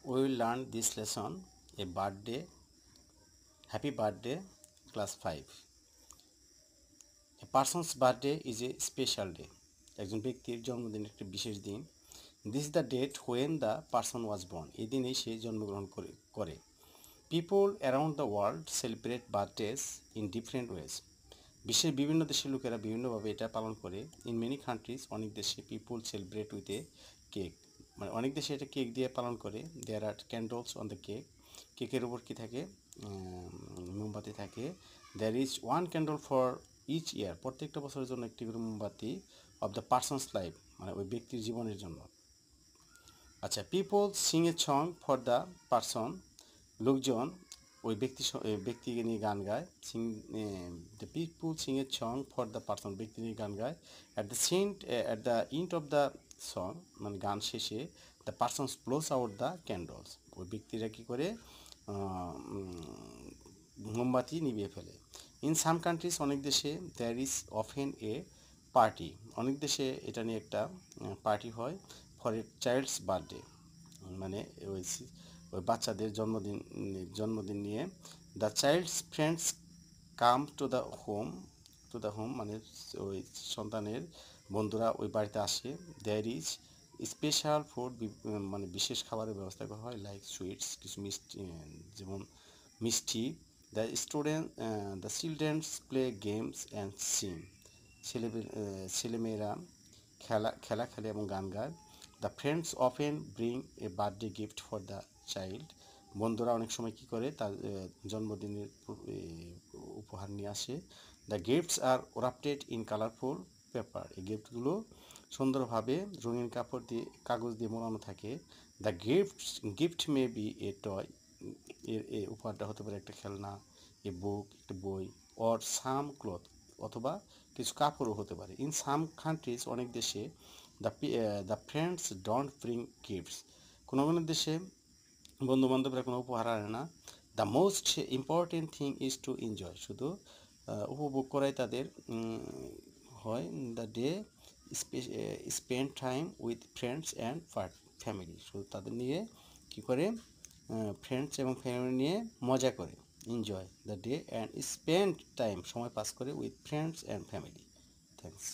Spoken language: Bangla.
We will learn this lesson, a birthday, happy birthday, class 5. A person's birthday is a special day. একজন ব্যক্তির জন্মদিন একটি বিশেষ দিন। This is the date when the person was born. এই দিনেই সে জন্মগ্রহণ করে। People around the world celebrate birthdays in different ways. বিশ্বের বিভিন্ন দেশের লোকেরা বিভিন্নভাবে এটা পালন করে। ইন মেনি কান্ট্রিজ, অনেক দেশে people celebrate with a cake, মানে অনেক দেশে এটা কেক দিয়ে পালন করে। There are candles on the cake, কেকের উপর কী থাকে, মোমবাতি থাকে। There is one candle for each year, প্রত্যেকটা বছরের জন্য একটি করে মোমবাতি অফ দ্য পার্সনস লাইফ, মানে ওই ব্যক্তির জীবনের জন্য। আচ্ছা, people sing a song for the person, লোকজন ওই ব্যক্তিকে নিয়ে গান গায়। Sing, the people sing a song for the person, ব্যক্তি নিয়ে গান গায়। At the end of the song, মানে গান শেষে, the persons blows out the candles, ওই ব্যক্তিরা কী করে মোমবাতি নিভিয়ে ফেলে। ইন সাম কান্ট্রিজ, অনেক দেশে, there is often a party, অনেক দেশে এটা নিয়ে একটা পার্টি হয়। ফর এ চাইল্ডস বার্থডে, মানে ওই বাচ্চাদের জন্মদিন নিয়ে। The child's friends come to the home, মানে ওই সন্তানের বন্ধুরা ওই বাড়িতে আসে। দেয়ার ইজ স্পেশাল ফুড, মানে বিশেষ খাবারের ব্যবস্থা করা হয়। লাইক সুইটস, কিছু মিষ্টি, যেমন মিষ্টি। The children's play games and sing, ছেলেমেয়েরা খেলা খেলে এবং গান গায়। The friends often bring a birthday gift for the child, বন্ধুরা অনেক সময় কী করে, তার জন্মদিনের উপহার নিয়ে আসে। The gifts are wrapped in colourful paper, এই গিফটগুলো সুন্দরভাবে রঙিন কাগজ দিয়ে মোড়ানো থাকে। The gift may be a toy, এর উপহারটা হতে পারে একটা খেলনা, এ বুক, একটা বই, অর সাম ক্লথ, অথবা কিছু কাপড়ও হতে পারে। ইন সাম কান্ট্রিজ, অনেক দেশে, the friends don't bring gifts, কোনো কোনো দেশে বন্ধুবান্ধবরা কোনো উপহার আনে না। The most important thing is to enjoy, শুধু উপভোগ করাই তাদের হয়। The day spend time with friends and family, শুধু তাদের নিয়ে কী করে, ফ্রেন্ডস এবং ফ্যামিলি নিয়ে মজা করে। Enjoy the day and spend time, সময় পাস করে with friends and family. Thanks.